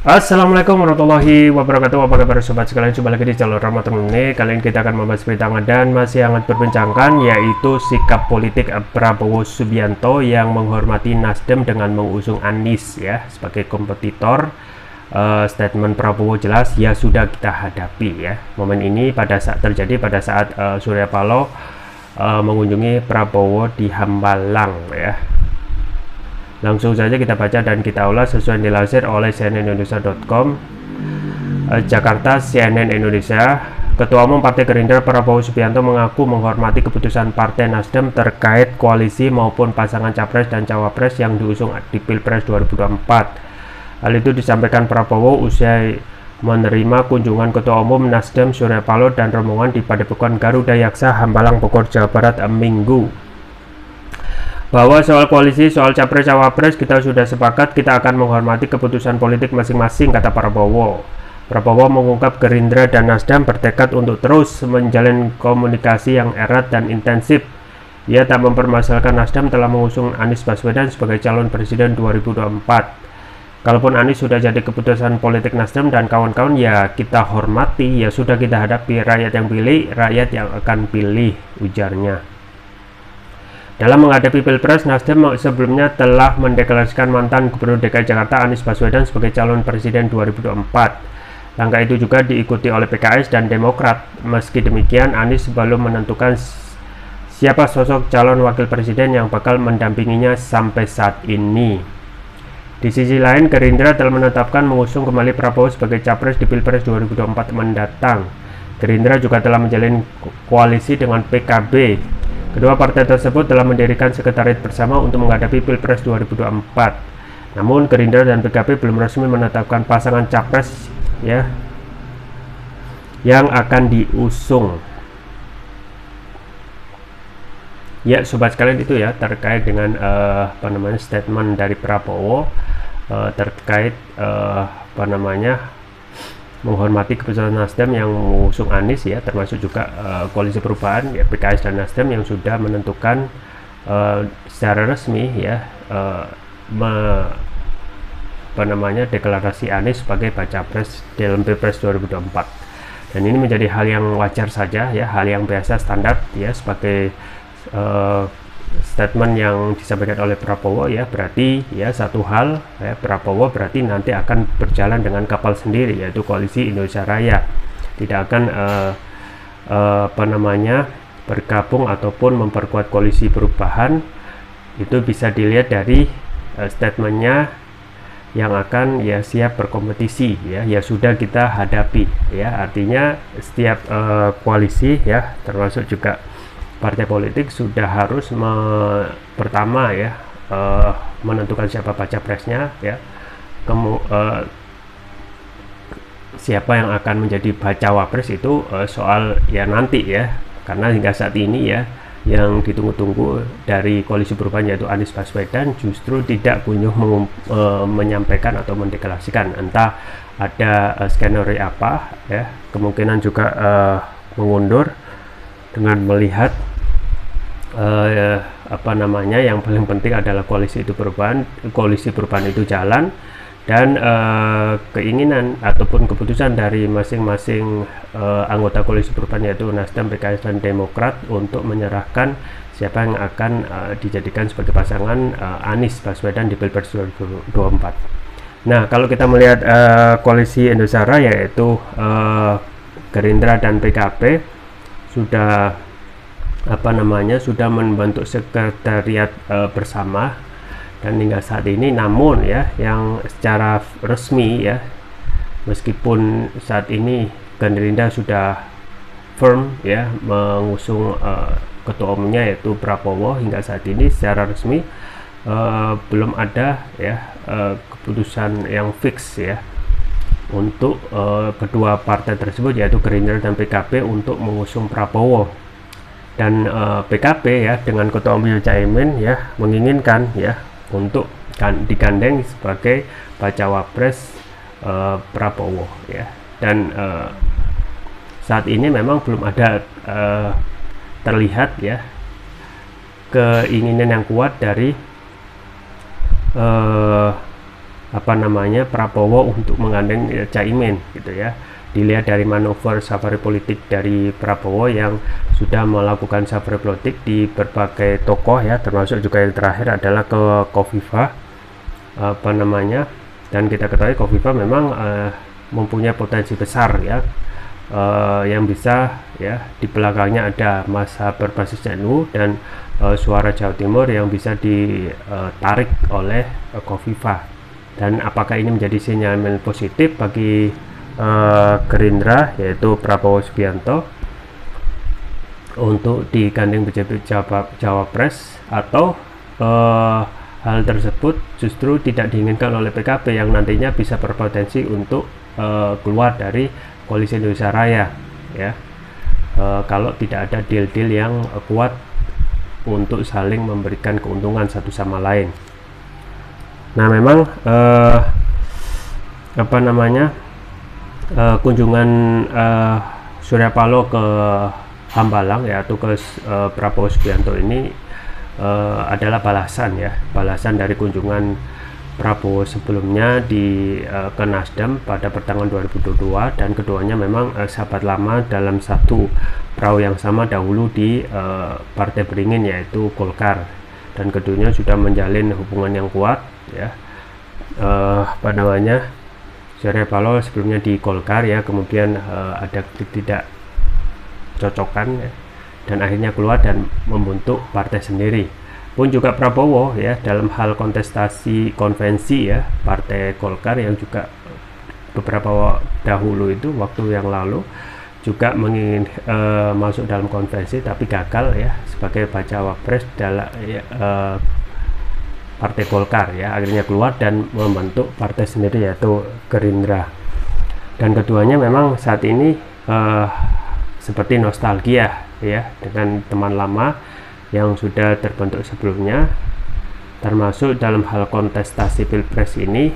Assalamualaikum warahmatullahi wabarakatuh. Apa kabar sobat sekalian? Jumpa lagi di channel Ramadan ini. Kali ini kita akan membahas berita hangat dan masih hangat berbincangkan, yaitu sikap politik Prabowo Subianto yang menghormati Nasdem dengan mengusung Anies ya sebagai kompetitor. Statement Prabowo jelas, ya sudah kita hadapi ya. Momen ini terjadi pada saat Surya Paloh mengunjungi Prabowo di Hambalang ya. Langsung saja kita baca dan kita ulas sesuai dilansir oleh cnnindonesia.com. Jakarta, CNN Indonesia. Ketua Umum Partai Gerindra Prabowo Subianto mengaku menghormati keputusan Partai Nasdem terkait koalisi maupun pasangan capres dan cawapres yang diusung di Pilpres 2024. Hal itu disampaikan Prabowo usai menerima kunjungan Ketua Umum Nasdem Surya Paloh dan rombongan di Padepokan Garuda Yaksa Hambalang, Bogor, Jawa Barat Minggu. Bahwa soal koalisi, soal capres-cawapres kita sudah sepakat, kita akan menghormati keputusan politik masing-masing, kata Prabowo. Prabowo mengungkap Gerindra dan Nasdem bertekad untuk terus menjalin komunikasi yang erat dan intensif. Ia tak mempermasalahkan Nasdem telah mengusung Anies Baswedan sebagai calon presiden 2024. Kalaupun Anies sudah jadi keputusan politik Nasdem dan kawan-kawan, ya kita hormati, ya sudah kita hadapi. Rakyat yang pilih, rakyat yang akan pilih, ujarnya. Dalam menghadapi Pilpres, Nasdem sebelumnya telah mendeklarasikan mantan Gubernur DKI Jakarta Anies Baswedan sebagai calon presiden 2024. Langkah itu juga diikuti oleh PKS dan Demokrat. Meski demikian, Anies belum menentukan siapa sosok calon wakil presiden yang bakal mendampinginya sampai saat ini. Di sisi lain, Gerindra telah menetapkan mengusung kembali Prabowo sebagai capres di Pilpres 2024 mendatang. Gerindra juga telah menjalin koalisi dengan PKB. Kedua partai tersebut telah mendirikan sekretariat bersama untuk menghadapi Pilpres 2024. Namun Gerindra dan PKB belum resmi menetapkan pasangan capres ya yang akan diusung. Ya, sobat sekalian, itu ya terkait dengan statement dari Prabowo terkait menghormati keputusan Nasdem yang mengusung Anies ya, termasuk juga koalisi perubahan ya, PKS dan Nasdem yang sudah menentukan secara resmi ya deklarasi Anies sebagai baca pres dalam Pilpres 2024. Dan ini menjadi hal yang wajar saja ya, hal yang biasa standar ya sebagai statement yang disampaikan oleh Prabowo ya. Berarti ya satu hal ya, Prabowo berarti nanti akan berjalan dengan kapal sendiri, yaitu koalisi Indonesia Raya, tidak akan bergabung ataupun memperkuat koalisi perubahan. Itu bisa dilihat dari statementnya yang akan ya siap berkompetisi ya sudah kita hadapi ya. Artinya setiap koalisi ya, termasuk juga partai politik, sudah harus pertama ya menentukan siapa baca presnya ya, siapa yang akan menjadi bacawa pres itu soal ya nanti ya, karena hingga saat ini ya yang ditunggu-tunggu dari koalisi perubahan yaitu Anies Baswedan justru tidak kunjung menyampaikan atau mendeklarasikan, entah ada skenario apa ya, kemungkinan juga mengundur dengan melihat yang paling penting adalah koalisi perubahan itu jalan, dan keinginan ataupun keputusan dari masing-masing anggota koalisi perubahan yaitu Nasdem, PKS dan Demokrat untuk menyerahkan siapa yang akan dijadikan sebagai pasangan Anies Baswedan di Pilpres 2024. Nah, kalau kita melihat koalisi Indonesia Raya yaitu Gerindra dan PKB sudah membentuk sekretariat bersama, dan hingga saat ini namun ya yang secara resmi ya, meskipun saat ini Gerindra sudah firm ya mengusung ketua umumnya yaitu Prabowo, hingga saat ini secara resmi belum ada ya keputusan yang fix ya untuk kedua partai tersebut yaitu Gerindra dan PKB untuk mengusung Prabowo. Dan PKB ya dengan ketua umum Caimin ya menginginkan ya untuk digandeng sebagai bacawa pres Prabowo ya. Dan saat ini memang belum ada terlihat ya keinginan yang kuat dari Prabowo untuk menggandeng Caimin gitu ya. Dilihat dari manuver safari politik dari Prabowo yang sudah melakukan safari politik di berbagai tokoh ya, termasuk juga yang terakhir adalah ke Khofifah dan kita ketahui Khofifah memang mempunyai potensi besar ya, yang bisa ya di belakangnya ada masa berbasis NU dan suara Jawa Timur yang bisa ditarik oleh Khofifah. Dan apakah ini menjadi sinyal positif bagi Gerindra, yaitu Prabowo Subianto, untuk digandeng menjadi Cawapres, atau hal tersebut justru tidak diinginkan oleh PKB yang nantinya bisa berpotensi untuk keluar dari koalisi Indonesia Raya ya, kalau tidak ada deal-deal yang kuat untuk saling memberikan keuntungan satu sama lain. Nah, memang kunjungan Surya Paloh ke Hambalang ya, atau ke Prabowo Subianto ini adalah balasan dari kunjungan Prabowo sebelumnya ke Nasdem pada pertengahan 2022, dan keduanya memang sahabat lama dalam satu perahu yang sama dahulu di Partai Beringin, yaitu Golkar, dan keduanya sudah menjalin hubungan yang kuat ya. Surya Paloh sebelumnya di Golkar ya, kemudian ada tidak cocokan ya, dan akhirnya keluar dan membentuk partai sendiri. Pun juga Prabowo ya, dalam hal kontestasi konvensi ya, Partai Golkar yang juga beberapa dahulu itu waktu yang lalu juga ingin masuk dalam konvensi tapi gagal ya sebagai bacawa pres dalam Partai Golkar ya, akhirnya keluar dan membentuk partai sendiri yaitu Gerindra. Dan keduanya memang saat ini seperti nostalgia ya dengan teman lama yang sudah terbentuk sebelumnya, termasuk dalam hal kontestasi pilpres ini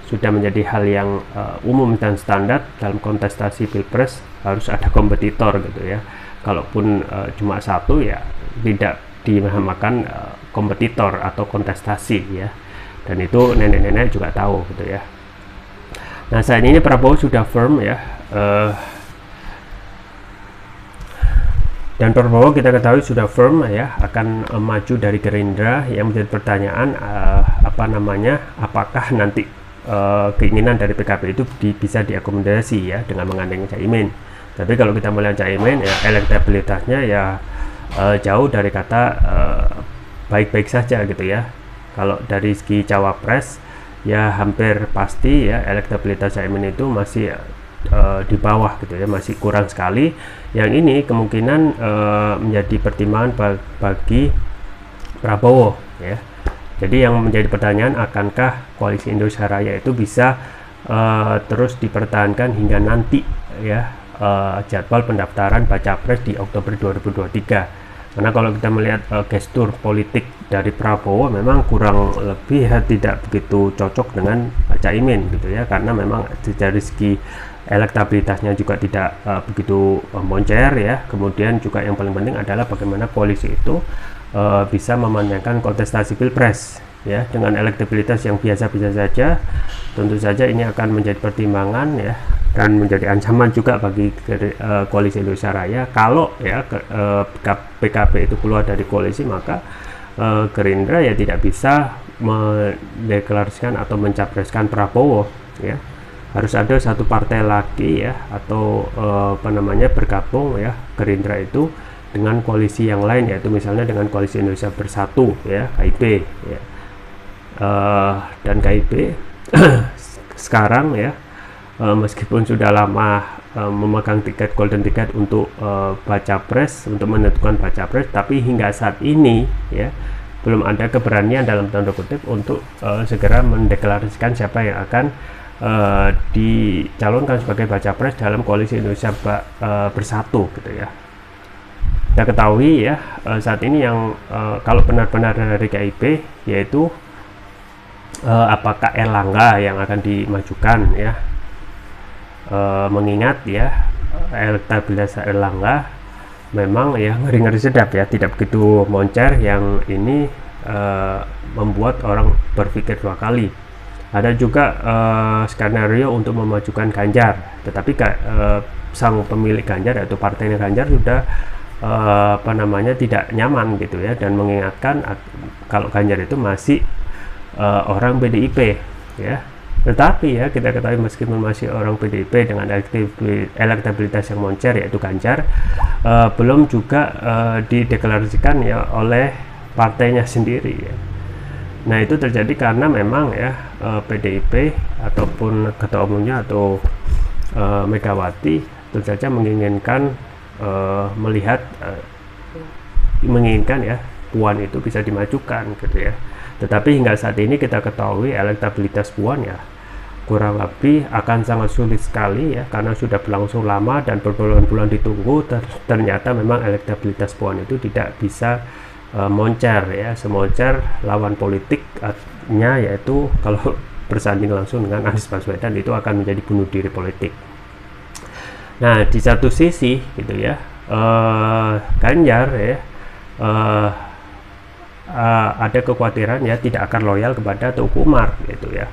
sudah menjadi hal yang umum dan standar. Dalam kontestasi pilpres harus ada kompetitor gitu ya, kalaupun cuma satu ya tidak dinamakan kompetitor atau kontestasi ya, dan itu nenek-nenek juga tahu gitu ya. Nah, saat ini Prabowo sudah firm ya, dan Prabowo kita ketahui sudah firm ya akan maju dari Gerindra. Yang menjadi pertanyaan apakah nanti keinginan dari PKB itu bisa diakomodasi ya dengan menggandeng Caimin. Tapi kalau kita melihat Caimin ya, elektabilitasnya ya jauh dari kata baik-baik saja gitu ya. Kalau dari segi cawapres ya hampir pasti ya elektabilitas Caimin itu masih di bawah gitu ya, masih kurang sekali. Yang ini kemungkinan menjadi pertimbangan bagi Prabowo ya. Jadi yang menjadi pertanyaan, akankah koalisi Indonesia Raya itu bisa terus dipertahankan hingga nanti ya jadwal pendaftaran baca pres di Oktober 2023. Karena kalau kita melihat gestur politik dari Prabowo memang kurang lebih ya tidak begitu cocok dengan Caimin gitu ya, karena memang dari segi elektabilitasnya juga tidak begitu moncer ya. Kemudian juga yang paling penting adalah bagaimana koalisi itu bisa memenangkan kontestasi pilpres ya, dengan elektabilitas yang biasa-biasa saja. Tentu saja ini akan menjadi pertimbangan ya, dan menjadi ancaman juga bagi koalisi Indonesia Raya. Kalau ya PKB itu keluar dari koalisi, maka Gerindra ya tidak bisa mendeklarasikan atau mencapreskan Prabowo ya. Harus ada satu partai lagi ya, atau bergabung ya Gerindra itu dengan koalisi yang lain, yaitu misalnya dengan koalisi Indonesia Bersatu ya, KIB ya. Dan KIB sekarang ya, meskipun sudah lama memegang tiket golden ticket untuk baca pres, untuk menentukan baca pres, tapi hingga saat ini ya belum ada keberanian dalam tanda kutip untuk segera mendeklarasikan siapa yang akan dicalonkan sebagai baca pres dalam koalisi Indonesia Bersatu gitu ya. Kita ketahui ya saat ini yang kalau benar-benar dari KIB yaitu apakah Erlangga yang akan dimajukan ya, mengingat ya elektabilitas Erlangga memang ya ngeri-ngeri sedap ya, tidak begitu moncer, yang ini membuat orang berpikir dua kali Ada juga skenario untuk memajukan Ganjar, tetapi sang pemilik Ganjar yaitu partainya Ganjar sudah tidak nyaman gitu ya, dan mengingatkan kalau Ganjar itu masih orang PDIP ya. Tetapi ya, kita ketahui meskipun masih orang PDIP dengan elektabilitas yang moncer yaitu Ganjar, belum juga dideklarasikan ya oleh partainya sendiri ya. Nah, itu terjadi karena memang ya PDIP ataupun ketua umumnya atau Megawati tentu saja menginginkan menginginkan ya Puan itu bisa dimajukan gitu ya. Tetapi hingga saat ini kita ketahui elektabilitas Puan ya kurang lebih akan sangat sulit sekali ya, karena sudah berlangsung lama dan berbulan-bulan ditunggu. Ternyata memang elektabilitas Puan itu tidak bisa moncer ya, semoncer lawan politiknya, yaitu kalau bersanding langsung dengan Anies Baswedan itu akan menjadi bunuh diri politik. Nah, di satu sisi gitu ya, Ganjar ya ada kekhawatiran ya tidak akan loyal kepada Teguh Umar gitu ya.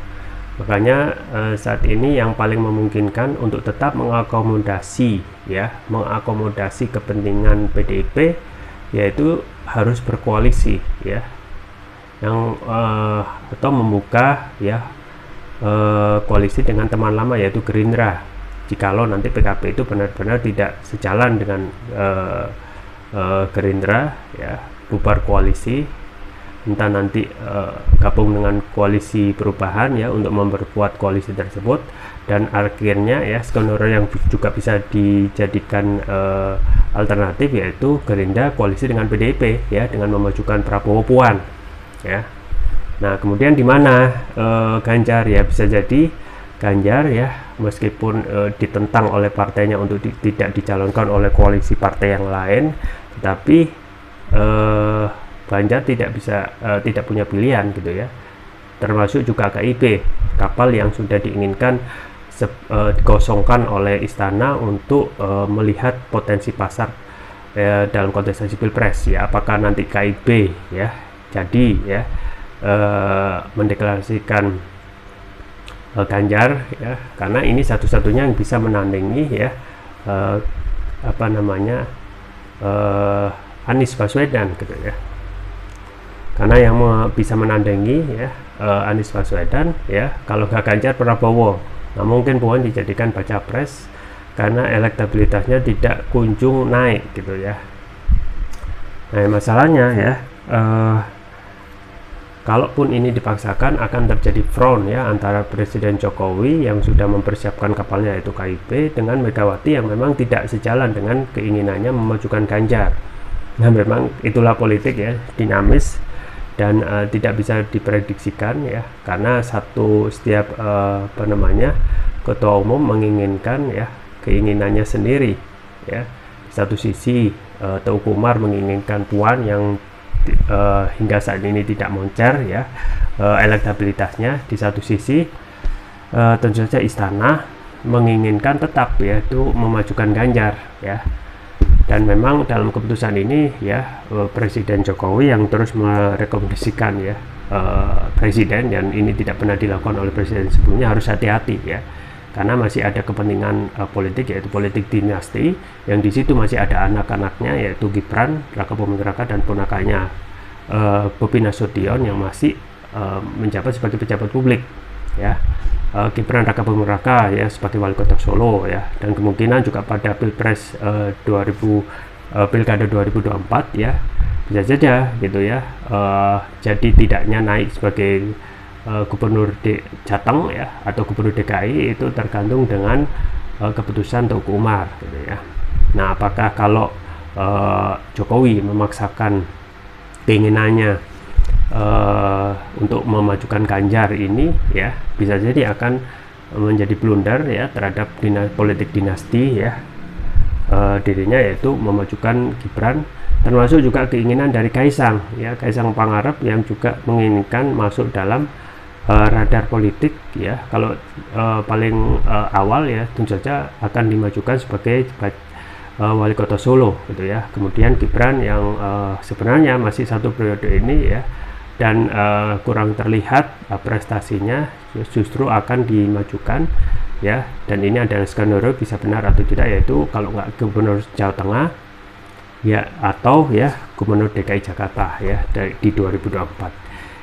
Makanya saat ini yang paling memungkinkan untuk tetap mengakomodasi kepentingan PDIP yaitu harus berkoalisi ya, yang atau membuka ya koalisi dengan teman lama yaitu Gerindra. Jikalau nanti PKB itu benar-benar tidak sejalan dengan Gerindra ya, bubar koalisi, entah nanti gabung dengan koalisi perubahan ya untuk memperkuat koalisi tersebut, dan akhirnya ya skenario yang juga bisa dijadikan alternatif yaitu Gerindra koalisi dengan PDIP ya, dengan memajukan Prabowo Puan ya. Nah, kemudian di mana Ganjar ya, bisa jadi Ganjar ya meskipun ditentang oleh partainya untuk tidak dicalonkan oleh koalisi partai yang lain, tetapi Ganjar tidak punya pilihan gitu ya, termasuk juga KIP, kapal yang sudah diinginkan dikosongkan oleh istana untuk melihat potensi pasar dalam kontestasi pilpres ya. Apakah nanti KIP ya jadi ya mendeklarasikan Ganjar ya, karena ini satu-satunya yang bisa menandingi ya Anies Baswedan gitu ya. Karena yang bisa menandingi ya Anies Baswedan ya, kalau nggak Ganjar, Prabowo. Nah, mungkin Puan dijadikan baca pres karena elektabilitasnya tidak kunjung naik gitu ya. Nah, masalahnya ya kalaupun ini dipaksakan akan terjadi front ya antara Presiden Jokowi yang sudah mempersiapkan kapalnya yaitu KIP dengan Megawati yang memang tidak sejalan dengan keinginannya memajukan Ganjar. Nah, memang itulah politik ya, dinamis dan tidak bisa diprediksikan ya, karena setiap ketua umum menginginkan ya keinginannya sendiri ya. Di satu sisi Teguh Umar menginginkan Puan yang hingga saat ini tidak moncer ya elektabilitasnya. Di satu sisi tentu saja istana menginginkan tetap yaitu memajukan Ganjar ya. Dan memang dalam keputusan ini ya Presiden Jokowi yang terus merekomendasikan ya presiden, dan ini tidak pernah dilakukan oleh presiden sebelumnya, harus hati-hati ya, karena masih ada kepentingan politik yaitu politik dinasti, yang di situ masih ada anak-anaknya yaitu Gibran Raka Buming Raka dan ponakannya Bobi Nasution yang masih menjabat sebagai pejabat publik ya. Gibran Raka Buming Raka ya sebagai wali kota Solo ya, dan kemungkinan juga pada pilpres pilkada 2024 ya bisa saja gitu ya jadi tidaknya naik sebagai gubernur Jateng ya atau gubernur DKI itu tergantung dengan keputusan Teguh Umar gitu ya. Nah, apakah kalau Jokowi memaksakan keinginannya untuk memajukan Ganjar ini ya, bisa jadi akan menjadi blunder ya terhadap politik dinasti ya dirinya, yaitu memajukan Gibran, termasuk juga keinginan dari Kaisang ya, Kaisang Pangarep yang juga menginginkan masuk dalam radar politik ya. Kalau paling awal ya tentu saja akan dimajukan sebagai wali kota Solo gitu ya. Kemudian Gibran yang sebenarnya masih satu periode ini ya dan kurang terlihat prestasinya, justru akan dimajukan ya. Dan ini adalah skenario bisa benar atau tidak, yaitu kalau nggak gubernur Jawa Tengah ya, atau ya gubernur DKI Jakarta ya di 2024.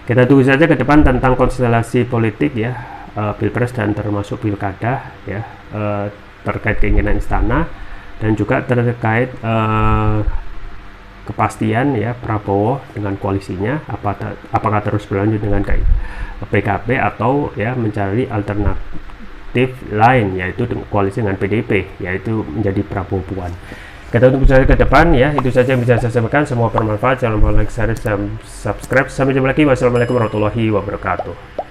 Kita tunggu saja ke depan tentang konstelasi politik ya, pilpres dan termasuk pilkada ya, terkait keinginan istana dan juga terkait kepastian ya Prabowo dengan koalisinya, apakah terus berlanjut dengan PKB atau ya mencari alternatif lain, yaitu koalisi dengan PDIP, yaitu menjadi Prabowo Puan. Kita tunggu saja ke depan ya. Itu saja yang bisa saya sampaikan, semua bermanfaat. Jangan lupa like, share, dan subscribe. Sampai jumpa lagi. Wassalamualaikum warahmatullahi wabarakatuh.